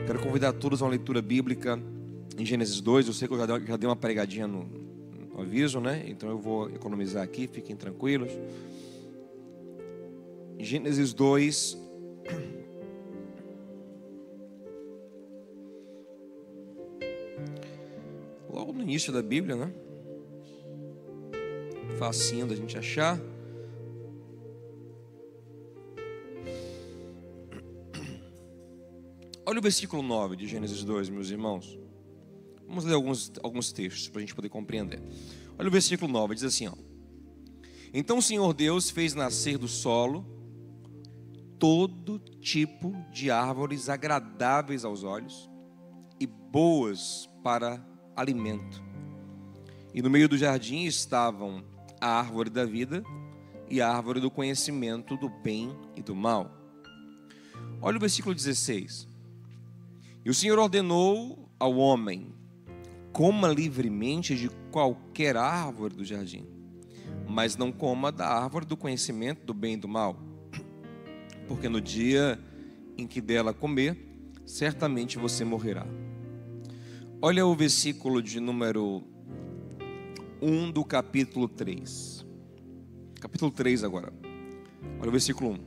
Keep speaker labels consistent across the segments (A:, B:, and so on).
A: Quero convidar todos a uma leitura bíblica em Gênesis 2. Eu sei que eu já dei uma pregadinha no aviso, né? Então eu vou economizar aqui, fiquem tranquilos. Gênesis 2. Logo no início da Bíblia, né? Facinho da gente achar. Olha o versículo 9 de Gênesis 2, meus irmãos. Vamos ler alguns textos para a gente poder compreender. Olha o versículo 9, diz assim, ó. Então o Senhor Deus fez nascer do solo todo tipo de árvores agradáveis aos olhos e boas para alimento. E no meio do jardim estavam a árvore da vida e a árvore do conhecimento do bem e do mal. Olha o versículo 16. E o Senhor ordenou ao homem: coma livremente de qualquer árvore do jardim, mas não coma da árvore do conhecimento do bem e do mal, porque no dia em que dela comer, certamente você morrerá. Olha o versículo de número 1 do capítulo 3. Capítulo 3 agora. Olha o versículo 1.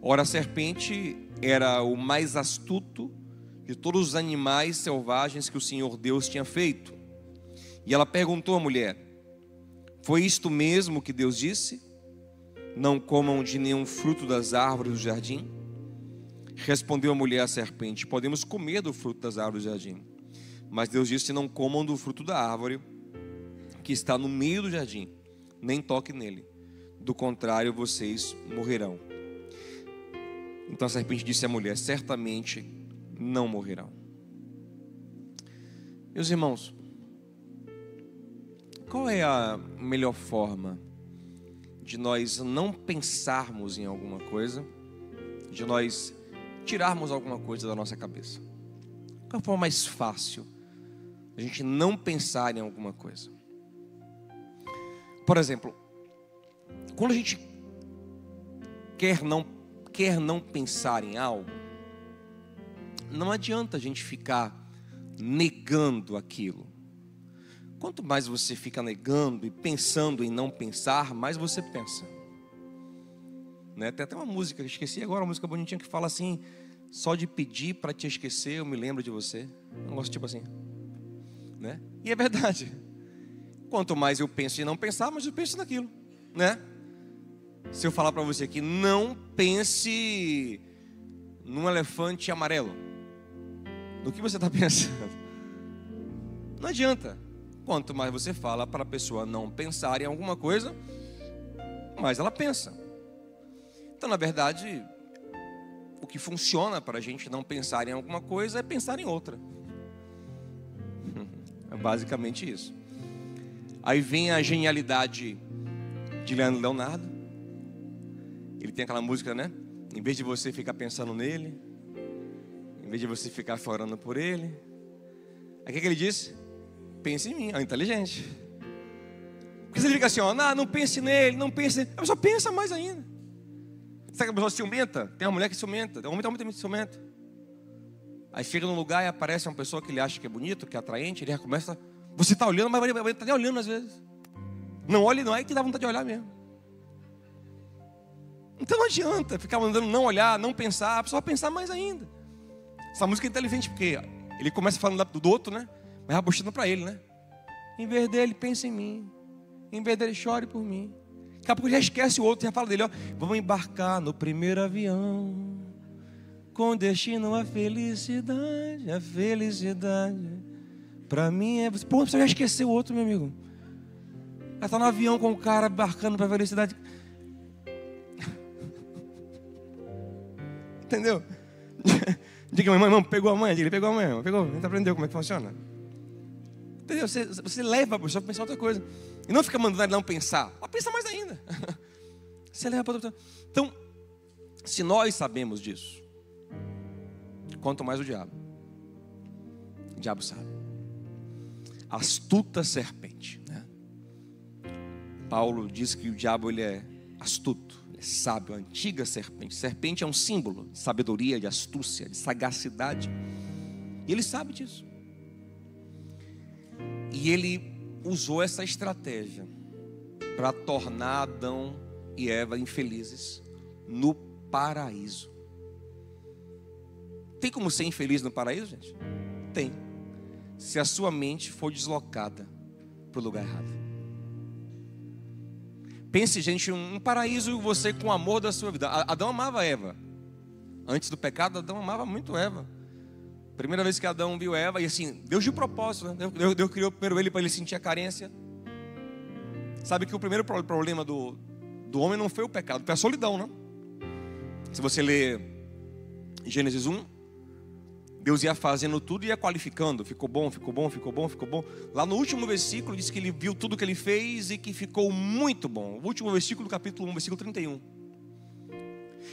A: Ora, a serpente era o mais astuto de todos os animais selvagens que o Senhor Deus tinha feito. E ela perguntou à mulher: foi isto mesmo que Deus disse? Não comam de nenhum fruto das árvores do jardim? Respondeu a mulher à serpente: podemos comer do fruto das árvores do jardim. Mas Deus disse: não comam do fruto da árvore que está no meio do jardim, nem toquem nele, do contrário vocês morrerão. Então a serpente disse à mulher: certamente não morrerão. Meus irmãos, qual é a melhor forma de nós não pensarmos em alguma coisa, de nós tirarmos alguma coisa da nossa cabeça? Qual é a forma mais fácil a gente não pensar em alguma coisa? Por exemplo, quando a gente quer não pensar em algo, não adianta a gente ficar negando aquilo. Quanto mais você fica negando e pensando em não pensar, mais você pensa, né? Tem até uma música, esqueci agora, uma música bonitinha que fala assim: só de pedir para te esquecer eu me lembro de você. Um negócio tipo assim, né? E é verdade. Quanto mais eu penso em não pensar, mais eu penso naquilo, né? Se eu falar para você aqui: não pense num elefante amarelo, no que você está pensando? Não adianta. Quanto mais você fala para a pessoa não pensar em alguma coisa, mais ela pensa. Então, na verdade, o que funciona para a gente não pensar em alguma coisa é pensar em outra. É basicamente isso. Aí vem a genialidade de Leonardo. Ele tem aquela música, né? Em vez de você ficar pensando nele, em vez de você ficar chorando por ele, aí o que ele disse? Pense em mim. É inteligente. Porque você fica assim, ó, não pense nele, não pense nele. A pessoa pensa mais ainda. Sabe que a pessoa ciumenta? Tem uma mulher que ciumenta, tem um homem também ciumenta. Aí chega num lugar e aparece uma pessoa que ele acha que é bonito, que é atraente, ele já começa: você está olhando, mas ele está nem olhando às vezes. Não olhe, não é que dá vontade de olhar mesmo. Então não adianta ficar mandando não olhar, não pensar, a pessoa vai pensar mais ainda. Essa música é inteligente porque ele começa falando do outro, né? Mas vai puxando para ele, né? Em vez dele, pense em mim. Em vez dele, chore por mim. Daqui a pouco ele já esquece o outro, já fala dele, ó: vamos embarcar no primeiro avião, com destino à felicidade. A felicidade para mim é... Pô, você já esqueceu o outro, meu amigo. Ela está no avião com o cara embarcando para a felicidade. Entendeu? Diga, irmão, pegou a mãe? Diga, ele pegou a mãe, pegou, a gente aprendeu como é que funciona. Entendeu? Você leva a pessoa para pensar outra coisa. E não fica mandando ele não pensar. Ela pensa mais ainda. Você leva para outra coisa. Então, se nós sabemos disso, quanto mais o diabo. O diabo sabe. Astuta serpente, né? Paulo diz que o diabo ele é astuto, ele é sábio, a antiga serpente. Serpente é um símbolo de sabedoria, de astúcia, de sagacidade. E ele sabe disso. E ele usou essa estratégia para tornar Adão e Eva infelizes no paraíso. Tem como ser infeliz no paraíso, gente? Tem. Se a sua mente for deslocada para o lugar errado. Pense, gente, um paraíso, você com o amor da sua vida. Adão amava Eva. Antes do pecado, Adão amava muito Eva. Primeira vez que Adão viu Eva, e assim, Deus de propósito, né? Deus criou primeiro ele para ele sentir a carência. Sabe que o primeiro problema do homem não foi o pecado, foi a solidão, né? Se você ler Gênesis 1, Deus ia fazendo tudo e ia qualificando. Ficou bom, ficou bom, ficou bom, ficou bom. Lá no último versículo diz que ele viu tudo que ele fez e que ficou muito bom. O último versículo do capítulo 1, versículo 31.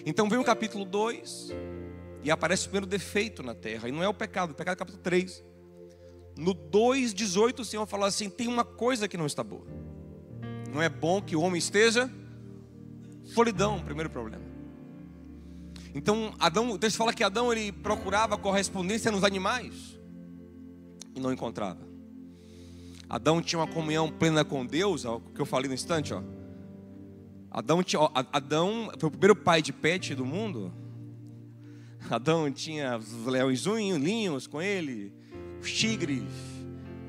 A: Então vem o capítulo 2 e aparece o primeiro defeito na terra. E não é o pecado é o capítulo 3. No 2:18 o Senhor fala assim: tem uma coisa que não está boa. Não é bom que o homem esteja solidão, primeiro problema. Então, Adão, o texto fala que Adão ele procurava correspondência nos animais e não encontrava. Adão tinha uma comunhão plena com Deus, o que eu falei no instante, ó. Adão foi o primeiro pai de pet do mundo. Adão tinha os leõezinhos com ele, os tigres,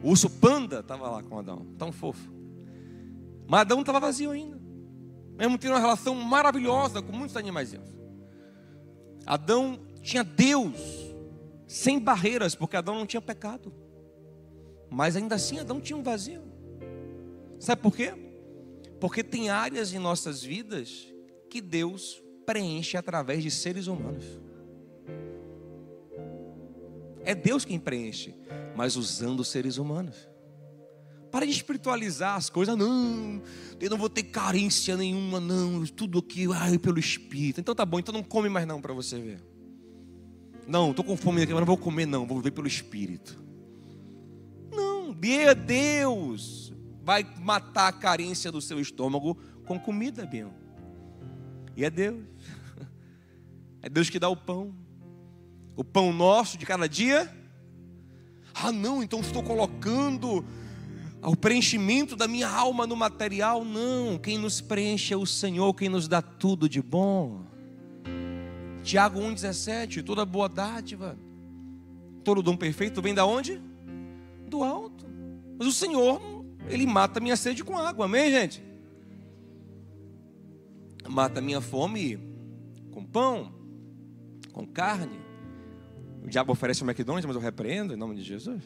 A: o urso panda estava lá com Adão, tão fofo. Mas Adão estava vazio ainda, mesmo tendo uma relação maravilhosa com muitos animais. Adão tinha Deus sem barreiras, porque Adão não tinha pecado. Mas ainda assim Adão tinha um vazio. Sabe por quê? Porque tem áreas em nossas vidas que Deus preenche através de seres humanos. É Deus quem preenche, mas usando seres humanos. Para de espiritualizar as coisas. Não, eu não vou ter carência nenhuma, não. Tudo aqui, pelo Espírito. Então tá bom, então não come mais não, para você ver. Não, estou com fome aqui, mas não vou comer não, vou viver pelo Espírito. Não, Deus vai matar a carência do seu estômago com comida, Bion. E é Deus. É Deus que dá o pão. O pão nosso de cada dia. Ah não, então estou colocando o preenchimento da minha alma no material. Não, quem nos preenche é o Senhor, quem nos dá tudo de bom. Tiago 1,17, toda boa dádiva, todo dom perfeito vem da onde? Do alto. Mas o Senhor, Ele mata a minha sede com água, amém, gente? Mata a minha fome com pão, com carne. O diabo oferece o McDonald's, mas eu repreendo em nome de Jesus.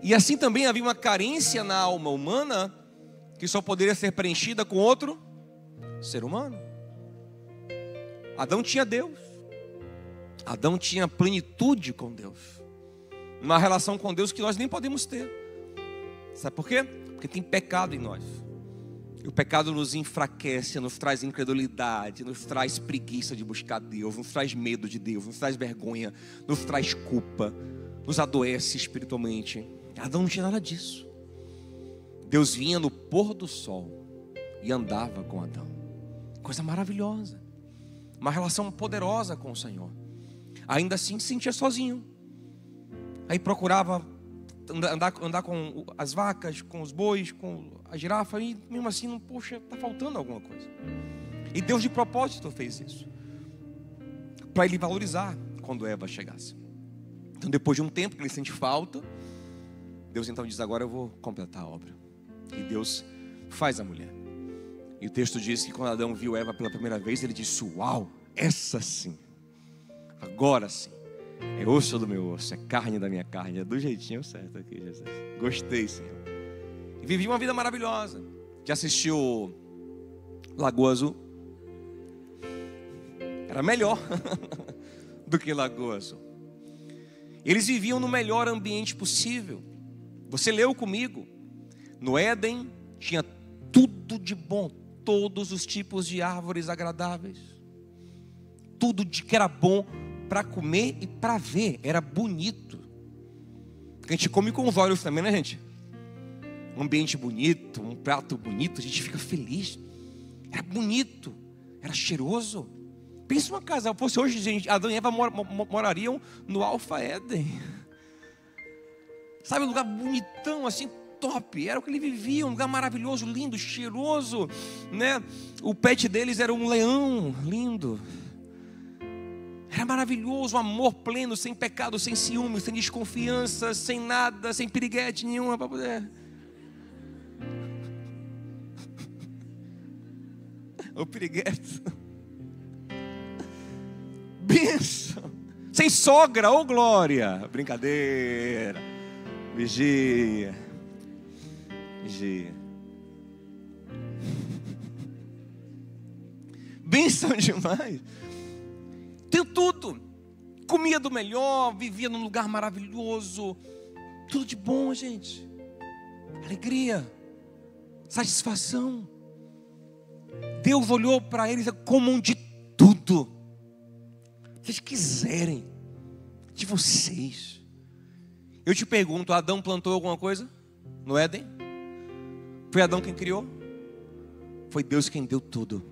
A: E assim também havia uma carência na alma humana que só poderia ser preenchida com outro ser humano. Adão tinha Deus. Adão tinha plenitude com Deus. Uma relação com Deus que nós nem podemos ter. Sabe por quê? Porque tem pecado em nós. E o pecado nos enfraquece, nos traz incredulidade, nos traz preguiça de buscar Deus, nos traz medo de Deus, nos traz vergonha, nos traz culpa, nos adoece espiritualmente. Adão não tinha nada disso. Deus vinha no pôr do sol e andava com Adão. Coisa maravilhosa. Uma relação poderosa com o Senhor. Ainda assim se sentia sozinho. Aí procurava andar com as vacas, com os bois, com a girafa, e mesmo assim, poxa, está faltando alguma coisa. E Deus de propósito fez isso, para Ele valorizar quando Eva chegasse. Então depois de um tempo que ele sente falta, Deus então diz: agora eu vou completar a obra. E Deus faz a mulher. E o texto diz que quando Adão viu Eva pela primeira vez, ele disse: uau, essa sim, agora sim, é osso do meu osso, é carne da minha carne, é do jeitinho certo aqui, Jesus. Gostei, Senhor. E vivi uma vida maravilhosa. Já assistiu Lagoa Azul? Era melhor do que Lagoa Azul. Eles viviam no melhor ambiente possível. Você leu comigo. No Éden tinha tudo de bom, todos os tipos de árvores agradáveis, tudo de que era bom para comer e para ver, era bonito. A gente come com os olhos também, né, gente? Um ambiente bonito, um prato bonito, a gente fica feliz. Era bonito, era cheiroso. Pensa uma casa, se fosse hoje, gente, Adão e Eva morariam no Alfa Éden. Sabe, um lugar bonitão, assim, top. Era o que ele vivia, um lugar maravilhoso, lindo, cheiroso, né? O pet deles era um leão lindo. Era maravilhoso, um amor pleno, sem pecado, sem ciúme, sem desconfiança, sem nada, sem piriguete nenhuma para poder. O piriguete. Bênção. Sem sogra, ô glória. Brincadeira. Vigia. Vigia. Bênção demais. Tem tudo. Comia do melhor, vivia num lugar maravilhoso. Tudo de bom, gente. Alegria. Satisfação. Deus olhou para eles como de tudo. Vocês quiserem. De vocês. Eu te pergunto, Adão plantou alguma coisa no Éden? Foi Adão quem criou? Foi Deus quem deu tudo.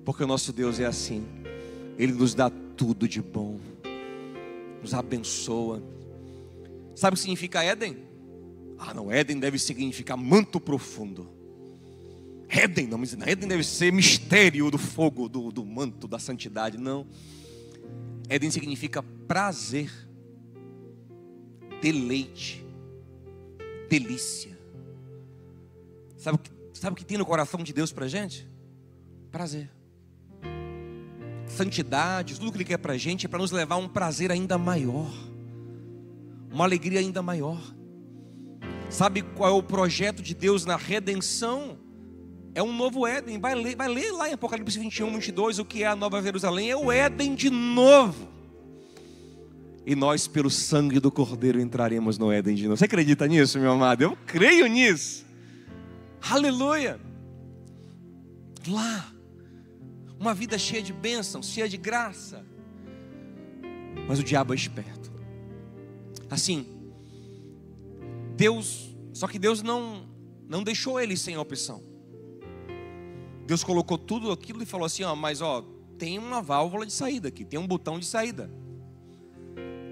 A: Porque o nosso Deus é assim. Ele nos dá tudo de bom. Nos abençoa. Sabe o que significa Éden? Ah não, Éden deve significar manto profundo. Éden, não, mas Éden deve ser mistério do fogo, do manto, da santidade. Não. Éden significa prazer, deleite, delícia. Sabe o que tem no coração de Deus pra gente? Prazer. Santidade, tudo que Ele quer pra gente é para nos levar a um prazer ainda maior, uma alegria ainda maior. Sabe qual é o projeto de Deus na redenção? É um novo Éden. Vai ler lá em Apocalipse 21, 22 o que é a Nova Jerusalém. É o Éden de novo. E nós, pelo sangue do Cordeiro, entraremos no Éden de novo. Você acredita nisso, meu amado? Eu creio nisso. Aleluia. Lá, uma vida cheia de bênçãos, cheia de graça. Mas o diabo é esperto. Assim, só que Deus não deixou ele sem opção. Deus colocou tudo aquilo e falou assim, mas tem uma válvula de saída aqui, tem um botão de saída.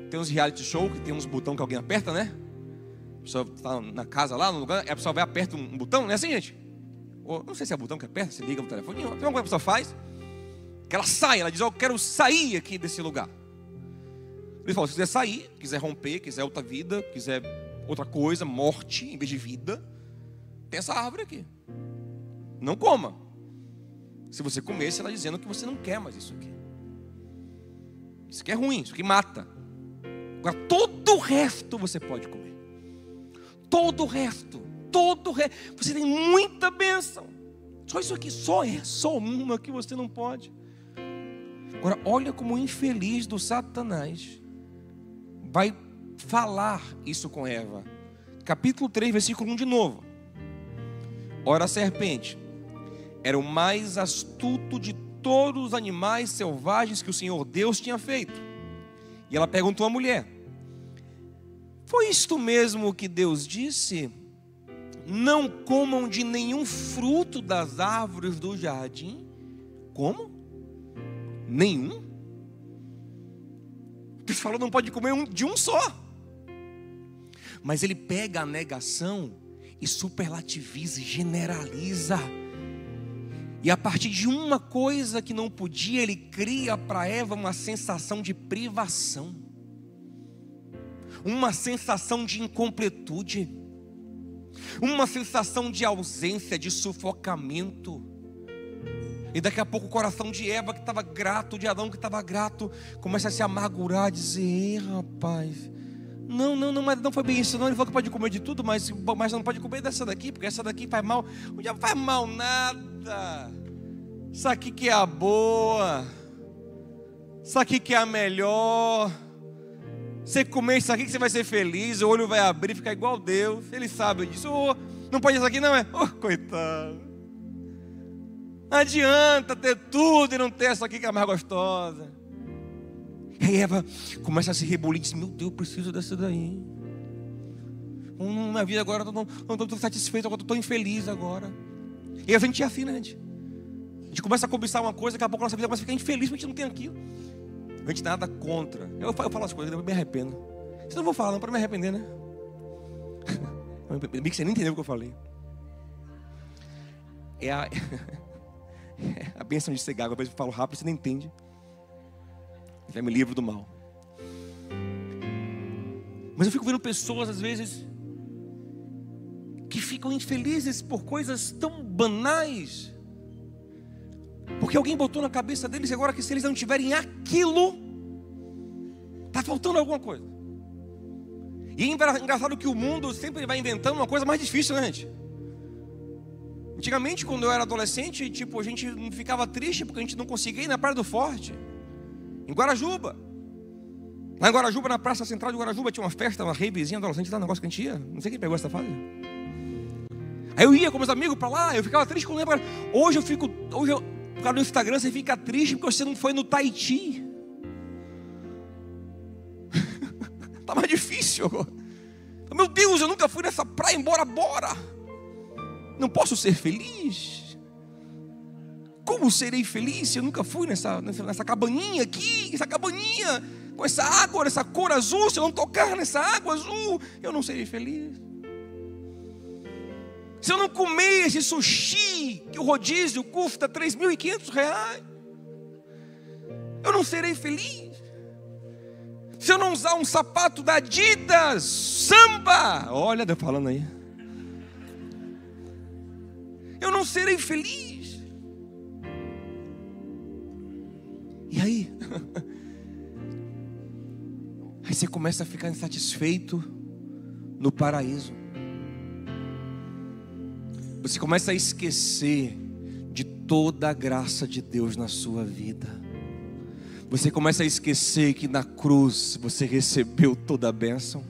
A: Tem uns reality show que tem uns botões que alguém aperta, né? A pessoa está na casa lá, no lugar, a pessoa vai e aperta um botão, não é assim, gente? Ou, não sei se é botão que aperta, se liga no telefone, tem uma coisa que a pessoa faz, que ela sai, ela diz, eu quero sair aqui desse lugar. Ele falou, se quiser sair, quiser romper, quiser outra vida, quiser outra coisa, morte em vez de vida, tem essa árvore aqui. Não coma. Se você comer, você está dizendo que você não quer mais isso aqui. Isso aqui é ruim, isso aqui mata. Agora todo o resto você pode comer. Todo o resto. Você tem muita bênção. Só isso aqui, só uma que você não pode. Agora olha como o infeliz do Satanás vai falar isso com Eva. Capítulo 3, versículo 1 de novo. Ora a serpente era o mais astuto de todos os animais selvagens que o Senhor Deus tinha feito. E ela perguntou à mulher, foi isto mesmo que Deus disse? Não comam de nenhum fruto das árvores do jardim? Como? Nenhum? Deus falou, não pode comer de um só. Mas ele pega a negação e superlativiza, generaliza. E a partir de uma coisa que não podia, ele cria para Eva uma sensação de privação, uma sensação de incompletude, uma sensação de ausência, de sufocamento. E daqui a pouco o coração de Eva, que estava grato, de Adão, que estava grato, começa a se amargurar, a dizer, rapaz, mas não foi bem isso não. Ele falou que pode comer de tudo, mas não pode comer dessa daqui, porque essa daqui faz mal. O diabo faz mal nada. Isso aqui que é a boa, isso aqui que é a melhor. Você comer isso aqui que você vai ser feliz, o olho vai abrir, ficar igual Deus. Ele sabe disso. Não pode isso aqui não, é? Coitado. Não adianta ter tudo e não ter essa aqui que é a mais gostosa. E Eva começa a se rebolir e diz, meu Deus, eu preciso dessa daí. Minha vida agora, eu não estou satisfeito, agora eu estou infeliz agora. E a gente é assim, né, gente? gente começa a cobiçar uma coisa, daqui a pouco a nossa vida começa a ficar infeliz porque a gente não tem aquilo. A gente nada contra. Eu falo as coisas, eu me arrependo. Isso eu não vou falar não, para me arrepender, né? Bem que você nem entendeu o que eu falei. É a bênção de ser gago. Às vezes eu falo rápido, você nem entende. Já me livro do mal. Mas eu fico vendo pessoas, às vezes, que ficam infelizes por coisas tão banais. Porque alguém botou na cabeça deles agora que se eles não tiverem aquilo, está faltando alguma coisa. E é engraçado que o mundo sempre vai inventando uma coisa mais difícil, né, gente? Antigamente, quando eu era adolescente, tipo, a gente não ficava triste porque a gente não conseguia ir na Praia do Forte, em Guarajuba. Lá em Guarajuba, na Praça Central de Guarajuba, tinha uma festa, uma ravezinha adolescente lá, um negócio que a gente ia. Não sei quem pegou essa fase. Aí eu ia com meus amigos pra lá, eu ficava triste quando eu lembro. Hoje, por causa do Instagram, você fica triste porque você não foi no Tahiti. Tá mais difícil agora. Meu Deus, eu nunca fui nessa praia, embora. Não posso ser feliz? Como serei feliz se eu nunca fui nessa cabaninha aqui? Essa cabaninha com essa água, essa cor azul. Se eu não tocar nessa água azul, eu não serei feliz. Se eu não comer esse sushi, que o rodízio custa R$3.500, eu não serei feliz. Se eu não usar um sapato da Adidas, samba, olha, eu falando aí, eu não serei feliz. E aí? Aí você começa a ficar insatisfeito no paraíso. Você começa a esquecer de toda a graça de Deus na sua vida. Você começa a esquecer que na cruz você recebeu toda a bênção.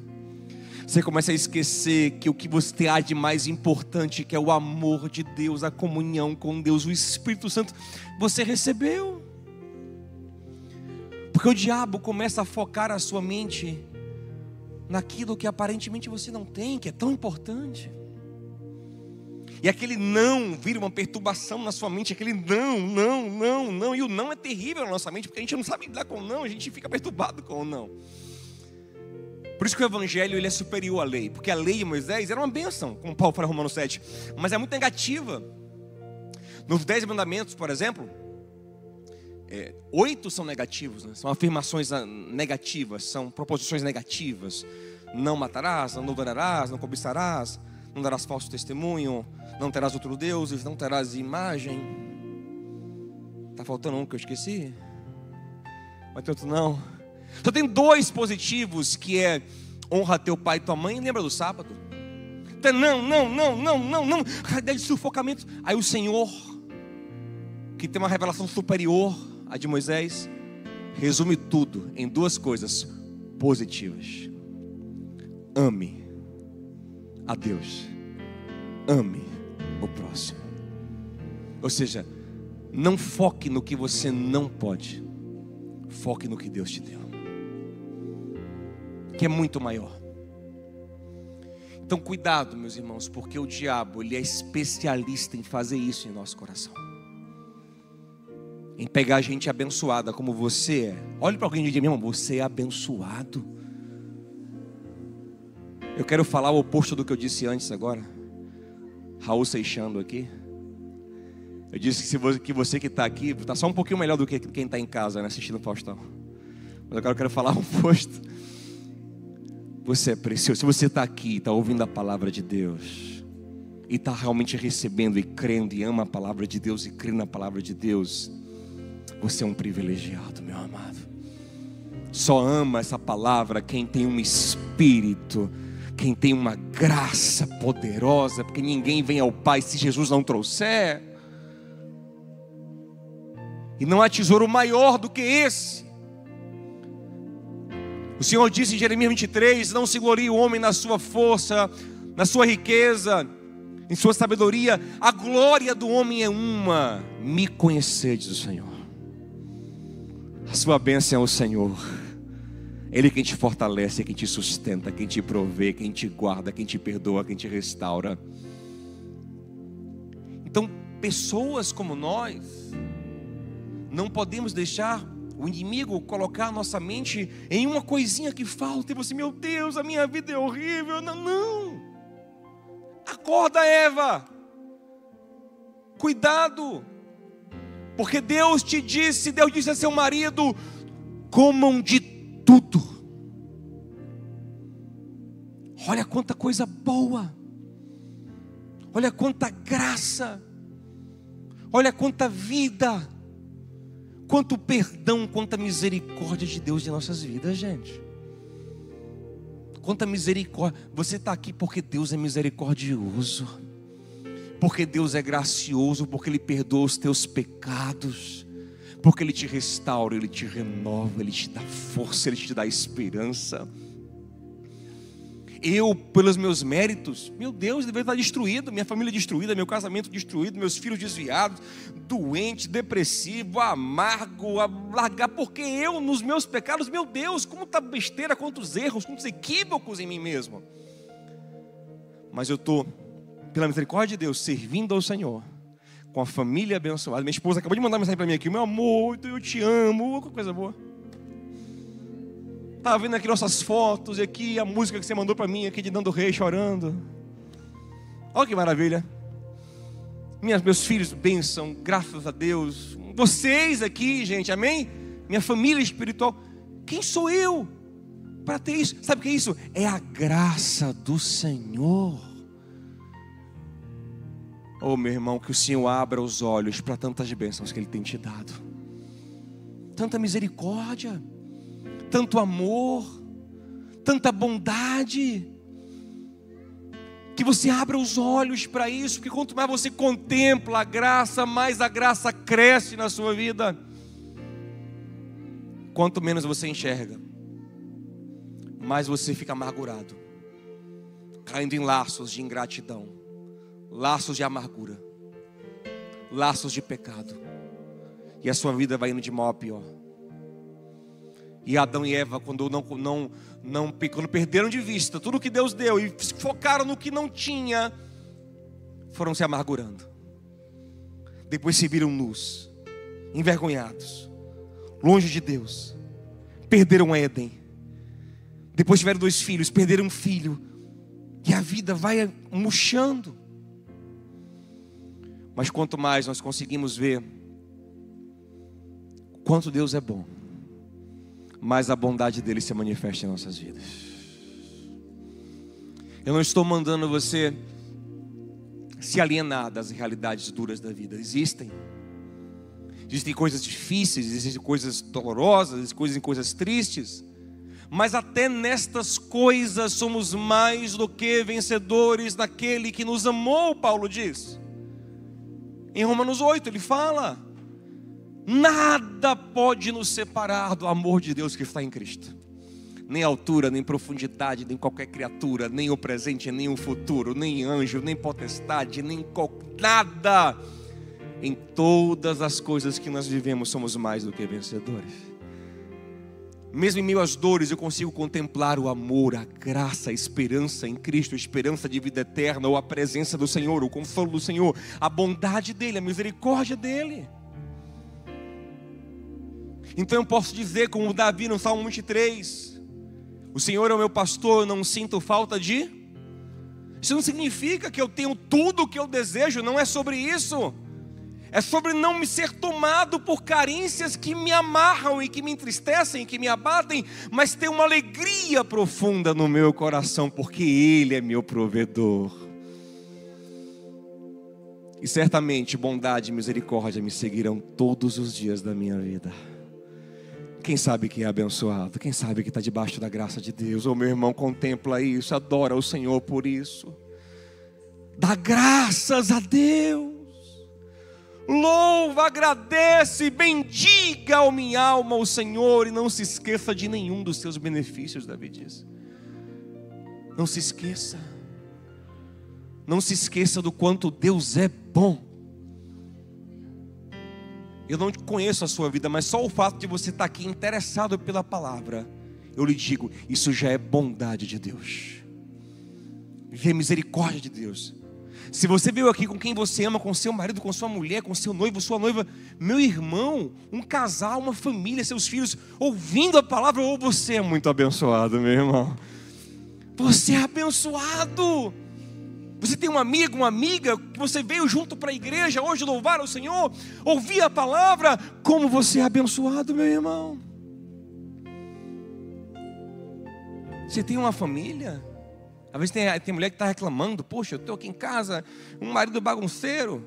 A: Você começa a esquecer que o que você há de mais importante, que é o amor de Deus, a comunhão com Deus, o Espírito Santo, você recebeu. Porque o diabo começa a focar a sua mente naquilo que aparentemente você não tem, que é tão importante. E aquele não vira uma perturbação na sua mente. Aquele não. E o não é terrível na nossa mente, porque a gente não sabe lidar com o não. A gente fica perturbado com o não. Por isso que o evangelho ele é superior à lei. Porque a lei de Moisés era uma bênção, como Paulo fala em Romanos 7. Mas é muito negativa. Nos 10 mandamentos, por exemplo, 8 são negativos, né? São afirmações negativas, são proposições negativas. Não matarás, não adulterarás, não cobiçarás, não darás falso testemunho, não terás outro deuses, não terás imagem. Está faltando um que eu esqueci? Mas tem outro não. Só tem 2 positivos, que é honra teu pai e tua mãe. Lembra do sábado? Então, não. A ideia de sufocamento. Aí o Senhor, que tem uma revelação superior à de Moisés, resume tudo em 2 coisas positivas: ame a Deus, ame o próximo. Ou seja, não foque no que você não pode, foque no que Deus te deu, que é muito maior. Então cuidado, meus irmãos, porque o diabo ele é especialista em fazer isso em nosso coração, em pegar a gente abençoada como você é. Olhe para alguém e diga: meu irmão, você é abençoado. Eu quero falar o oposto do que eu disse antes agora. Raul Seixando aqui. Eu disse que você que está aqui está só um pouquinho melhor do que quem está em casa, né, assistindo o Faustão. Mas agora eu quero falar o oposto. Você é precioso. Se você está aqui, está ouvindo a palavra de Deus, e está realmente recebendo e crendo, e ama a palavra de Deus e crê na palavra de Deus, você é um privilegiado, meu amado. Só ama essa palavra quem tem um espírito, quem tem uma graça poderosa, porque ninguém vem ao Pai se Jesus não trouxer. E não há tesouro maior do que esse. O Senhor disse em Jeremias 23: não se glorie o homem na sua força, na sua riqueza, em sua sabedoria. A glória do homem é uma: me conhecer, diz o Senhor. A sua bênção é o Senhor. Ele quem te fortalece, quem te sustenta, quem te provê, quem te guarda, quem te perdoa, quem te restaura. Então pessoas como nós, não podemos deixar o inimigo colocar a nossa mente em uma coisinha que falta. E você, meu Deus, a minha vida é horrível. Não, não. Acorda, Eva. Cuidado. Porque Deus disse a seu marido: comam de tudo. Olha quanta coisa boa. Olha quanta graça. Olha quanta vida. Quanto perdão, quanta misericórdia de Deus em nossas vidas, gente. Quanta misericórdia. Você está aqui porque Deus é misericordioso, porque Deus é gracioso, porque Ele perdoa os teus pecados, porque Ele te restaura, Ele te renova, Ele te dá força, Ele te dá esperança. Eu, pelos meus méritos, meu Deus, deveria estar destruído, minha família destruída, meu casamento destruído, meus filhos desviados, doente, depressivo, amargo, largar, porque eu, nos meus pecados, meu Deus, como está besteira, quantos erros, quantos equívocos em mim mesmo. Mas eu estou, pela misericórdia de Deus, servindo ao Senhor, com a família abençoada. Minha esposa acabou de mandar mensagem para mim aqui: meu amor, eu te amo, que coisa boa. Estava vendo aqui nossas fotos e aqui a música que você mandou para mim aqui de Nando Reis chorando. Olha que maravilha. Meus filhos, bênção, graças a Deus. Vocês aqui, gente, amém? Minha família espiritual. Quem sou eu para ter isso? Sabe o que é isso? É a graça do Senhor. Oh, meu irmão, que o Senhor abra os olhos para tantas bênçãos que Ele tem te dado. Tanta misericórdia, tanto amor, tanta bondade, que você abra os olhos para isso, porque quanto mais você contempla a graça, mais a graça cresce na sua vida. Quanto menos você enxerga, mais você fica amargurado, caindo em laços de ingratidão, laços de amargura, laços de pecado, e a sua vida vai indo de mal a pior. E Adão e Eva, quando perderam de vista tudo que Deus deu e focaram no que não tinha, foram se amargurando. Depois se viram nus, envergonhados, longe de Deus, perderam Éden. Depois tiveram 2 filhos, perderam um filho, e a vida vai murchando. Mas quanto mais nós conseguimos ver quanto Deus é bom, mais a bondade dele se manifesta em nossas vidas. Eu não estou mandando você se alienar das realidades duras da vida. Existem coisas difíceis, existem coisas dolorosas, existem coisas tristes, mas até nestas coisas somos mais do que vencedores naquele que nos amou, Paulo diz. Em Romanos 8 ele fala: nada pode nos separar do amor de Deus que está em Cristo. Nem altura, nem profundidade, nem qualquer criatura, nem o presente, nem o futuro, nem anjo, nem potestade, nem nada. Em todas as coisas que nós vivemos somos mais do que vencedores. Mesmo em meio às dores eu consigo contemplar o amor, a graça, a esperança em Cristo, a esperança de vida eterna, ou a presença do Senhor, o consolo do Senhor, a bondade dele, a misericórdia dele. Então eu posso dizer, como Davi no Salmo 23, o Senhor é o meu pastor, eu não sinto falta de... Isso não significa que eu tenho tudo o que eu desejo, não é sobre isso. É sobre não me ser tomado por carências que me amarram e que me entristecem, que me abatem, mas ter uma alegria profunda no meu coração, porque Ele é meu provedor. E certamente bondade e misericórdia me seguirão todos os dias da minha vida. Quem sabe que é abençoado? Quem sabe que está debaixo da graça de Deus? Ô meu irmão, contempla isso, adora o Senhor por isso. Dá graças a Deus. Louva, agradece, bendiga, ó minha alma, o Senhor, e não se esqueça de nenhum dos seus benefícios, Davi diz. Não se esqueça. Não se esqueça do quanto Deus é bom. Eu não conheço a sua vida, mas só o fato de você estar aqui interessado pela palavra, eu lhe digo, isso já é bondade de Deus. Já é misericórdia de Deus. Se você veio aqui com quem você ama, com seu marido, com sua mulher, com seu noivo, sua noiva, meu irmão, um casal, uma família, seus filhos, ouvindo a palavra, ou você é muito abençoado, meu irmão. Você é abençoado. Você tem um amigo, uma amiga, que você veio junto para a igreja hoje louvar ao Senhor, ouvir a palavra, como você é abençoado, meu irmão. Você tem uma família. Às vezes tem mulher que está reclamando: poxa, eu estou aqui em casa, um marido bagunceiro.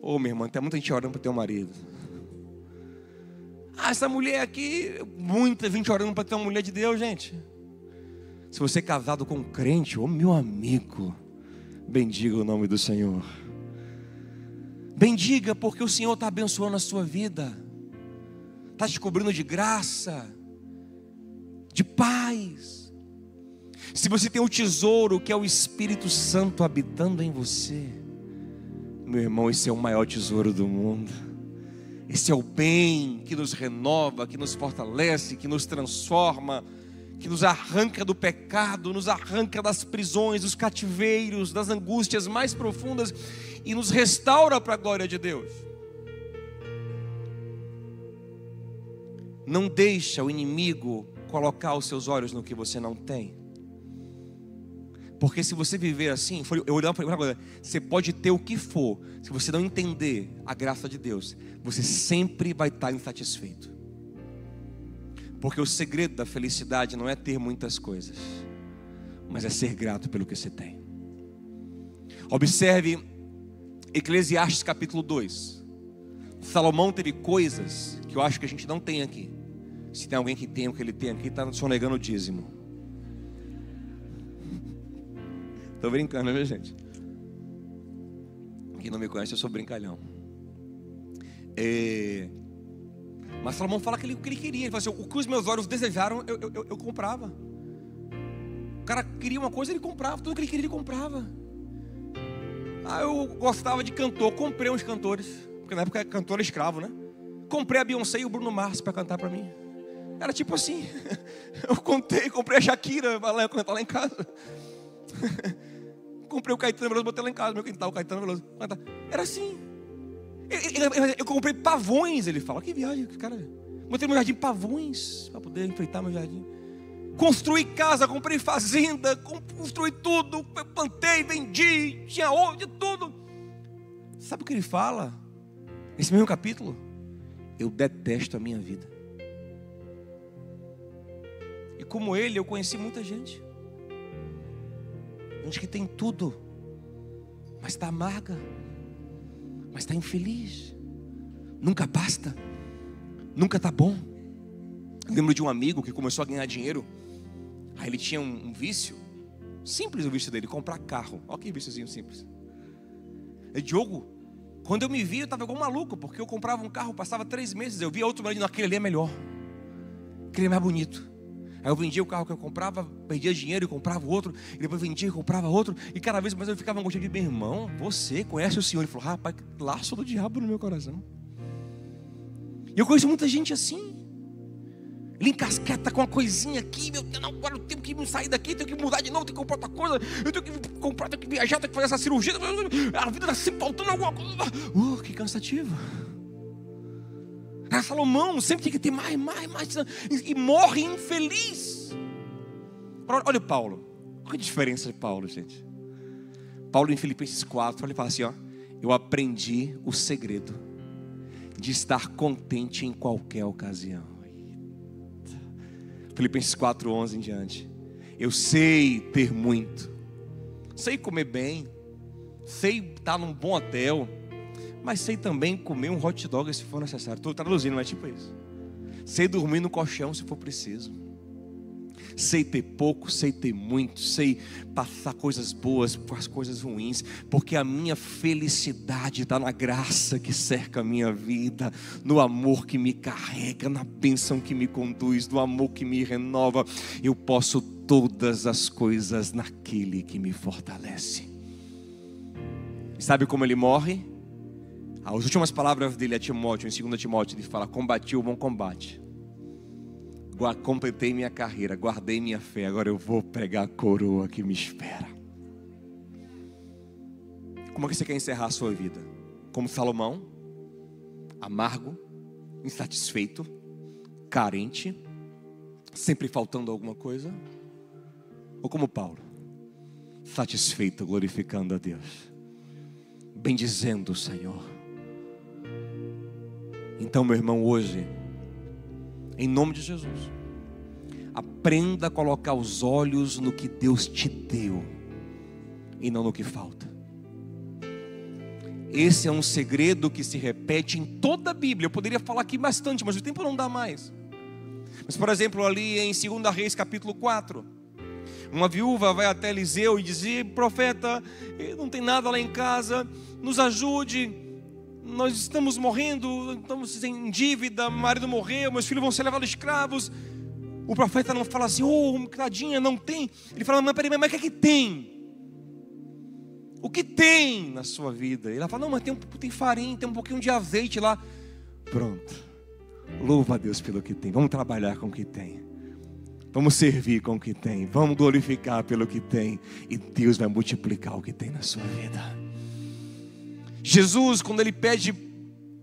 A: Ô, meu irmão, tem muita gente orando para ter um marido. Essa mulher aqui, muita gente orando para ter uma mulher de Deus, gente. Se você é casado com um crente, ô meu amigo, bendiga o nome do Senhor. Bendiga, porque o Senhor está abençoando a sua vida, está te cobrindo de graça, de paz. Se você tem um tesouro que é o Espírito Santo habitando em você, meu irmão, esse é o maior tesouro do mundo. Esse é o bem que nos renova, que nos fortalece, que nos transforma, que nos arranca do pecado, nos arranca das prisões, dos cativeiros, das angústias mais profundas e nos restaura para a glória de Deus. Não deixa o inimigo colocar os seus olhos no que você não tem. Porque se você viver assim, eu olhando para uma coisa, você pode ter o que for, se você não entender a graça de Deus, você sempre vai estar insatisfeito. Porque o segredo da felicidade não é ter muitas coisas, mas é ser grato pelo que você tem. Observe Eclesiastes capítulo 2. Salomão teve coisas que eu acho que a gente não tem aqui. Se tem alguém que tem o que ele tem aqui, está sonegando o dízimo. Estou brincando, viu, gente? Quem não me conhece, eu sou brincalhão. Mas Salomão fala o que ele queria. Ele fala assim: o que os meus olhos desejaram, eu comprava. O cara queria uma coisa, ele comprava. Tudo que ele queria, ele comprava. Eu gostava de cantor, comprei uns cantores, porque na época cantor era escravo, né? Comprei a Beyoncé e o Bruno Mars para cantar para mim. Era tipo assim. Eu comprei a Shakira para cantar lá em casa. Comprei o Caetano Veloso, botei lá em casa, meu quintal, o Caetano Veloso. Era assim. Eu comprei pavões, ele fala. Que viagem, cara. Botei no meu jardim pavões para poder enfeitar meu jardim. Construí casa, comprei fazenda, construí tudo, plantei, vendi, tinha ouro, de tudo. Sabe o que ele fala? Nesse mesmo capítulo: eu detesto a minha vida. E como ele, eu conheci muita gente. Gente que tem tudo, mas está amarga, mas está infeliz, nunca basta, nunca está bom. Eu lembro de um amigo que começou a ganhar dinheiro. Aí ele tinha um vício, simples o vício dele, comprar carro. Olha que víciozinho simples. Diogo, quando eu me vi, eu estava igual um maluco, porque eu comprava um carro, passava 3 meses, eu via outro marido, aquele ali é melhor, aquele é mais bonito. Aí eu vendia o carro que eu comprava, perdia dinheiro e comprava outro, e depois vendia e comprava outro, e cada vez mais eu ficava angustiado de: meu irmão, você conhece o Senhor? Ele falou: rapaz, que laço do diabo no meu coração. E eu conheço muita gente assim. Ele encasqueta com uma coisinha aqui: meu Deus, agora eu tenho que me sair daqui, tenho que mudar de novo, tenho que comprar outra coisa, eu tenho que comprar, tenho que viajar, tenho que fazer essa cirurgia, a vida está sempre faltando alguma coisa. Que cansativo. Salomão sempre tem que ter mais, e morre infeliz. Olha o Paulo, qual a diferença de Paulo, gente? Paulo em Filipenses 4, ele fala assim: eu aprendi o segredo de estar contente em qualquer ocasião. Filipenses 4:11 em diante: eu sei ter muito, sei comer bem, sei estar num bom hotel, mas sei também comer um hot dog se for necessário. Estou traduzindo, mas é tipo isso. Sei dormir no colchão se for preciso. Sei ter pouco, sei ter muito. Sei passar coisas boas por as coisas ruins. Porque a minha felicidade está na graça que cerca a minha vida, no amor que me carrega, na bênção que me conduz, no amor que me renova. Eu posso todas as coisas naquele que me fortalece. Sabe como ele morre? As últimas palavras dele a Timóteo, em 2 Timóteo, ele fala: combati o bom combate, completei minha carreira, guardei minha fé, agora eu vou pegar a coroa que me espera. Como é que você quer encerrar a sua vida? Como Salomão? Amargo, insatisfeito, carente, sempre faltando alguma coisa? Ou como Paulo? Satisfeito, glorificando a Deus, bendizendo o Senhor. Então, meu irmão, hoje, em nome de Jesus, aprenda a colocar os olhos no que Deus te deu e não no que falta. Esse é um segredo que se repete em toda a Bíblia. Eu poderia falar aqui bastante, mas o tempo não dá mais. Mas, por exemplo, ali em 2 Reis capítulo 4, uma viúva vai até Eliseu e diz: profeta, não tem nada lá em casa, nos ajude, nós estamos morrendo, estamos em dívida, meu marido morreu, meus filhos vão ser levados escravos. O profeta não fala assim: tadinha, não tem. Ele fala: mas peraí, mas o que é que tem? O que tem na sua vida? E ela fala: não, mas tem farinha, tem um pouquinho de azeite lá. Pronto, louva a Deus pelo que tem. Vamos trabalhar com o que tem, vamos servir com o que tem, vamos glorificar pelo que tem, e Deus vai multiplicar o que tem na sua vida. Jesus, quando ele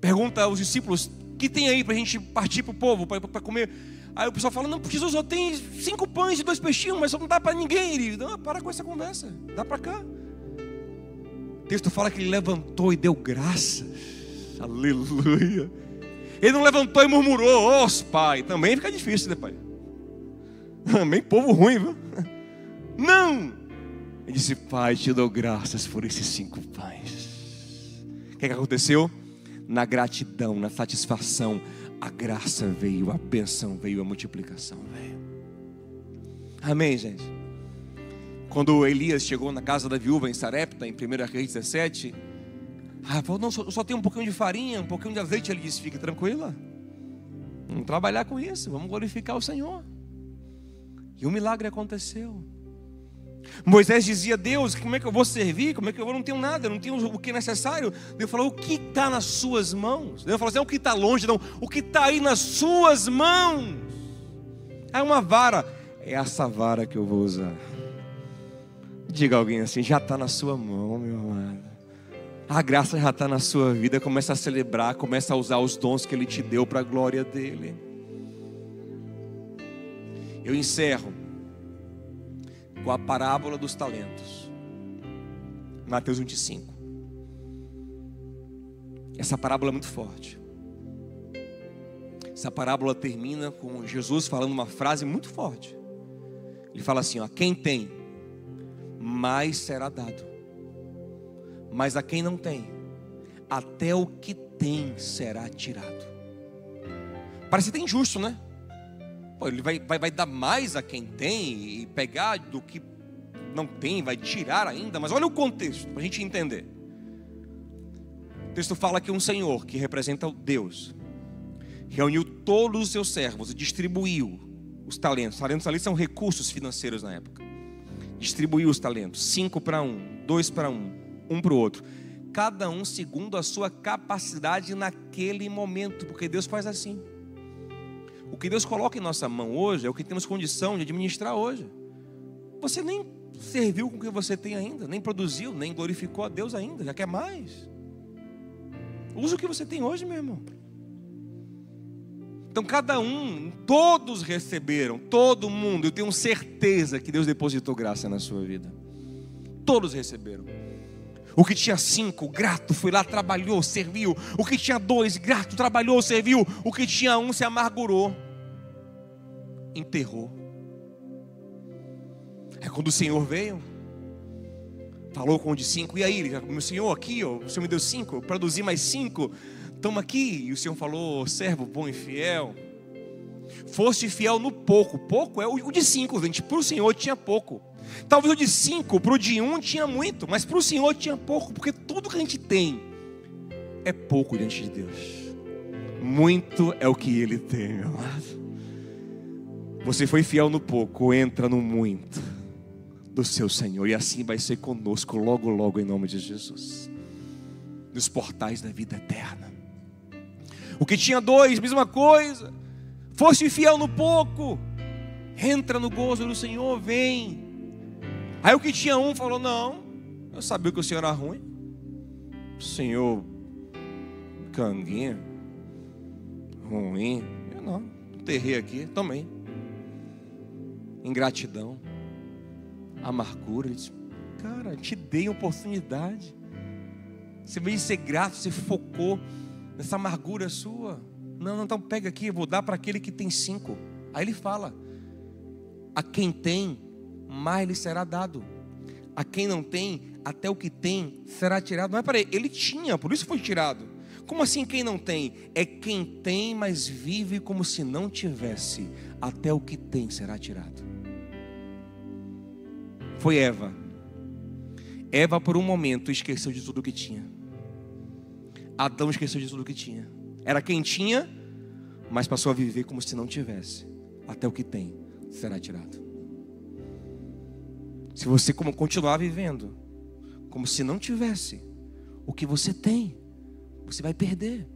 A: pergunta aos discípulos: o que tem aí para a gente partir para o povo, para comer? Aí o pessoal fala: não, Jesus só tem 5 pães e 2 peixinhos, mas só não dá para ninguém. Ele: não, para com essa conversa, dá para cá. O texto fala que ele levantou e deu graças. Aleluia. Ele não levantou e murmurou: pai, também fica difícil, né, pai? Também povo ruim, viu? Não. Ele disse: pai, te dou graças por esses 5 pães. O que aconteceu? Na gratidão, na satisfação, a graça veio, a bênção veio, a multiplicação veio. Amém, gente? Quando Elias chegou na casa da viúva em Sarepta, em 1 Reis 17, falou: não, só tem um pouquinho de farinha, um pouquinho de azeite. Ele disse: fique tranquila, vamos trabalhar com isso, vamos glorificar o Senhor. E o milagre aconteceu. Moisés dizia: Deus, como é que eu vou servir? Como é que eu não tenho nada, eu não tenho o que é necessário? Deus falou: o que está nas suas mãos? Deus falou assim: não o que está longe, não, o que está aí nas suas mãos. É uma vara, é essa vara que eu vou usar. Diga a alguém assim: já está na sua mão, meu amado. A graça já está na sua vida. Começa a celebrar, começa a usar os dons que Ele te deu para a glória dEle. Eu encerro com a parábola dos talentos, Mateus 25. Essa parábola é muito forte. Essa parábola termina com Jesus falando uma frase muito forte. Ele fala assim: quem tem, mais será dado, mas a quem não tem, até o que tem será tirado. Parece até injusto, né? Ele vai dar mais a quem tem e pegar do que não tem, vai tirar ainda. Mas olha o contexto, para a gente entender. O texto fala que um senhor, que representa Deus, reuniu todos os seus servos e distribuiu os talentos. Talentos ali são recursos financeiros na época. Distribuiu os talentos: 5 para um, 2 para um, 1 para o outro. Cada um segundo a sua capacidade naquele momento, porque Deus faz assim. O que Deus coloca em nossa mão hoje é o que temos condição de administrar hoje. Você nem serviu com o que você tem ainda, nem produziu, nem glorificou a Deus ainda, já quer mais. Usa o que você tem hoje, meu irmão. Então cada um, todos receberam, todo mundo. Eu tenho certeza que Deus depositou graça na sua vida. Todos receberam. O que tinha 5, grato, foi lá, trabalhou, serviu. O que tinha 2, grato, trabalhou, serviu. O que tinha 1 se amargurou, enterrou. É quando o Senhor veio, falou com o de 5: e aí, meu Senhor, aqui, o Senhor me deu 5, eu produzi mais 5, toma aqui. E o Senhor falou: servo bom e fiel, foste fiel no pouco. Pouco é o de 5, gente. Para o Senhor tinha pouco. Talvez o de 5, para o de 1 tinha muito, mas para o Senhor tinha pouco, porque tudo que a gente tem é pouco diante de Deus. Muito é o que Ele tem, meu amado. Você foi fiel no pouco, entra no muito do seu Senhor, e assim vai ser conosco logo, logo, em nome de Jesus, nos portais da vida eterna. O que tinha 2, mesma coisa. Foste fiel no pouco, entra no gozo do Senhor, vem. Aí o que tinha 1 falou: não, eu sabia que o Senhor era ruim, Senhor canguinho, ruim. Eu não, enterrei aqui também. Ingratidão, amargura. Ele disse, cara, te dei a oportunidade. Você veio ser grato, você focou nessa amargura sua. Não, então pega aqui, eu vou dar para aquele que tem 5. Aí ele fala, a quem tem, mais lhe será dado. A quem não tem, até o que tem será tirado. Não é para ele, ele tinha, por isso foi tirado. Como assim quem não tem? É quem tem, mas vive como se não tivesse. Até o que tem será tirado. Foi Eva. Eva por um momento esqueceu de tudo que tinha. Adão esqueceu de tudo que tinha. Era quem tinha, mas passou a viver como se não tivesse. Até o que tem será tirado. Se você continuar vivendo como se não tivesse o que você tem, você vai perder.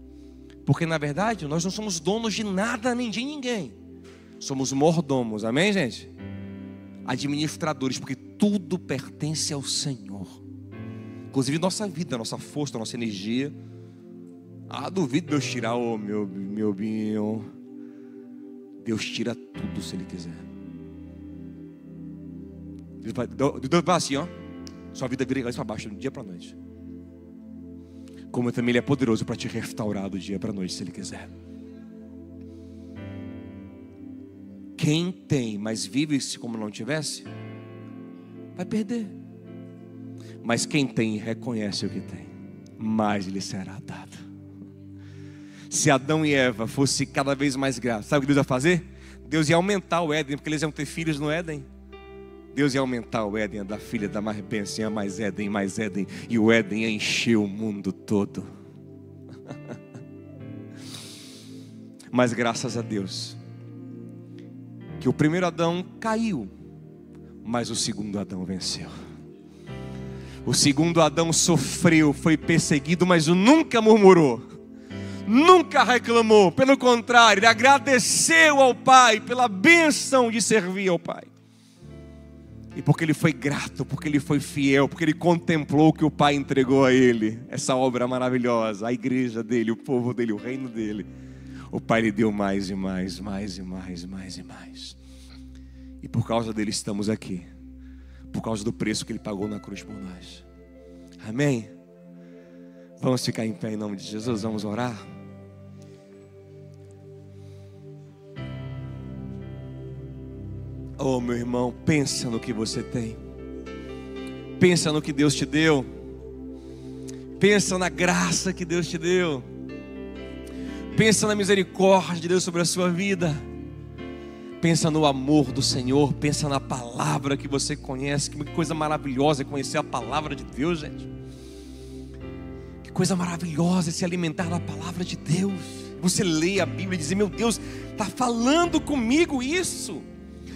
A: Porque na verdade nós não somos donos de nada nem de ninguém. Somos mordomos, amém, gente? Administradores, porque tudo pertence ao Senhor. Inclusive nossa vida, nossa força, nossa energia. Duvido Deus tirar, meu binho. Deus tira tudo se Ele quiser. Deus vai assim, ó. Sua vida vira para baixo, do dia para a noite. Como também Ele é poderoso para te restaurar do dia para a noite, se Ele quiser. Quem tem, mas vive-se como não tivesse, vai perder. Mas quem tem e reconhece o que tem, mais lhe será dado. Se Adão e Eva fossem cada vez mais gratos, sabe o que Deus ia fazer? Deus ia aumentar o Éden, porque eles iam ter filhos no Éden. Deus ia aumentar o Éden, da filha da mais bênção, ia mais Éden, e o Éden ia encher o mundo todo. Mas graças a Deus, que o primeiro Adão caiu, mas o segundo Adão venceu. O segundo Adão sofreu, foi perseguido, mas nunca murmurou, nunca reclamou. Pelo contrário, ele agradeceu ao Pai pela bênção de servir ao Pai. E porque ele foi grato, porque ele foi fiel, porque ele contemplou o que o Pai entregou a ele, essa obra maravilhosa, a igreja dele, o povo dele, o reino dele, o Pai lhe deu mais e mais, mais e mais, mais e mais. E por causa dele estamos aqui, por causa do preço que ele pagou na cruz por nós. Amém? Vamos ficar em pé em nome de Jesus, vamos orar. Oh, meu irmão, pensa no que você tem. Pensa no que Deus te deu. Pensa na graça que Deus te deu. Pensa na misericórdia de Deus sobre a sua vida. Pensa no amor do Senhor. Pensa na palavra que você conhece. Que coisa maravilhosa é conhecer a palavra de Deus, gente. Que coisa maravilhosa é se alimentar da palavra de Deus. Você lê a Bíblia e dizer, meu Deus, está falando comigo isso.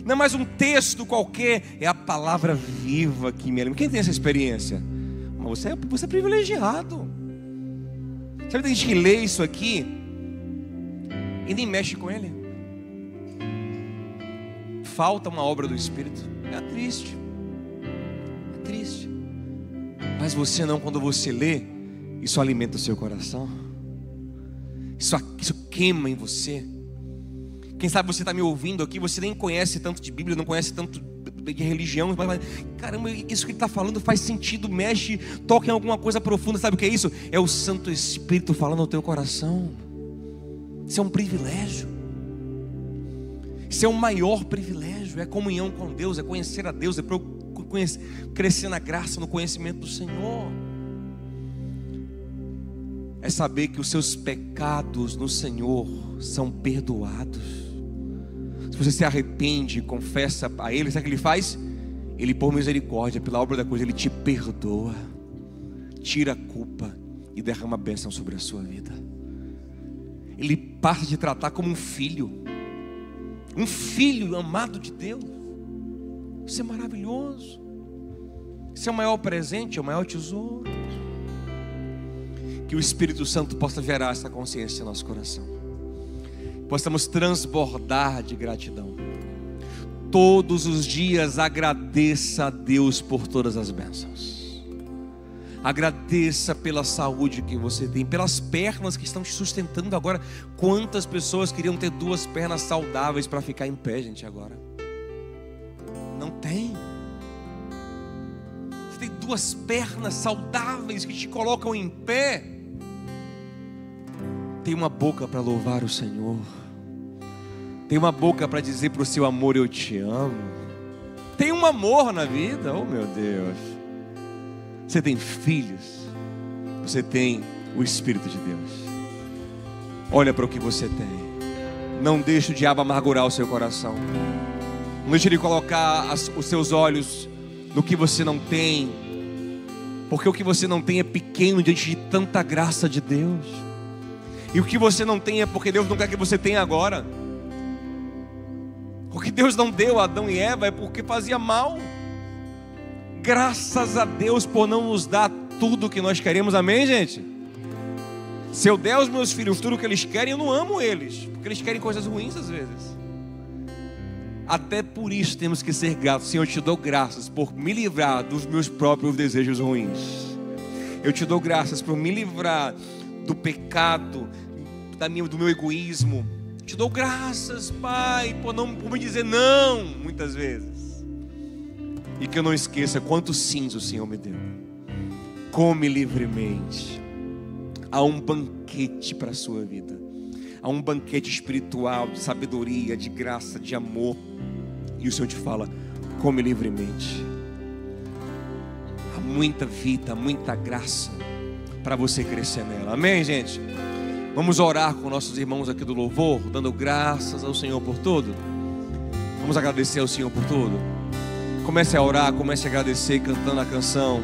A: Não é mais um texto qualquer, é a palavra viva que me alimenta. Quem tem essa experiência? Você é privilegiado. Sabe, tem gente que lê isso aqui e nem mexe com ele. Falta uma obra do Espírito. É triste. É triste. Mas você não, quando você lê, isso alimenta o seu coração. Isso queima em você. Quem sabe você está me ouvindo aqui, você nem conhece tanto de Bíblia, não conhece tanto de religião, mas caramba, isso que ele está falando faz sentido, mexe, toca em alguma coisa profunda. Sabe o que é isso? É o Santo Espírito falando no teu coração. Isso é um privilégio. Isso é o maior privilégio. É comunhão com Deus, é conhecer a Deus, é crescer na graça, no conhecimento do Senhor. É saber que os seus pecados no Senhor são perdoados. Se você se arrepende e confessa a Ele, sabe o que Ele faz? Ele, por misericórdia, pela obra da cruz, Ele te perdoa, tira a culpa e derrama a bênção sobre a sua vida. Ele passa a te tratar como um filho amado de Deus. Isso é maravilhoso. Isso é o maior presente, é o maior tesouro. Que o Espírito Santo possa gerar essa consciência em nosso coração. Possamos transbordar de gratidão. Todos os dias agradeça a Deus por todas as bênçãos. Agradeça pela saúde que você tem, pelas pernas que estão te sustentando agora. Quantas pessoas queriam ter 2 pernas saudáveis para ficar em pé, gente, agora? Não tem. Você tem 2 pernas saudáveis que te colocam em pé. Tem uma boca para louvar o Senhor. Tem uma boca para dizer para o seu amor: eu te amo. Tem um amor na vida, oh meu Deus. Você tem filhos. Você tem o Espírito de Deus. Olha para o que você tem. Não deixe o diabo amargurar o seu coração. Não deixe ele colocar os seus olhos no que você não tem, porque o que você não tem é pequeno diante de tanta graça de Deus. E o que você não tem é porque Deus não quer que você tenha agora. O que Deus não deu a Adão e Eva é porque fazia mal. Graças a Deus por não nos dar tudo o que nós queremos, amém, gente? Se eu der aos meus filhos tudo o que eles querem, eu não amo eles, porque eles querem coisas ruins às vezes. Até por isso temos que ser gratos. Senhor, eu te dou graças por me livrar dos meus próprios desejos ruins. Eu te dou graças por me livrar do pecado, do meu egoísmo. Te dou graças, Pai, por me dizer não muitas vezes. E que eu não esqueça quantos sims o Senhor me deu. Come livremente. Há um banquete para a sua vida. Há um banquete espiritual, de sabedoria, de graça, de amor. E o Senhor te fala: come livremente. Há muita vida, muita graça para você crescer nela. Amém, gente? Vamos orar com nossos irmãos aqui do louvor, dando graças ao Senhor por tudo. Vamos agradecer ao Senhor por tudo. Comece a orar, comece a agradecer cantando a canção.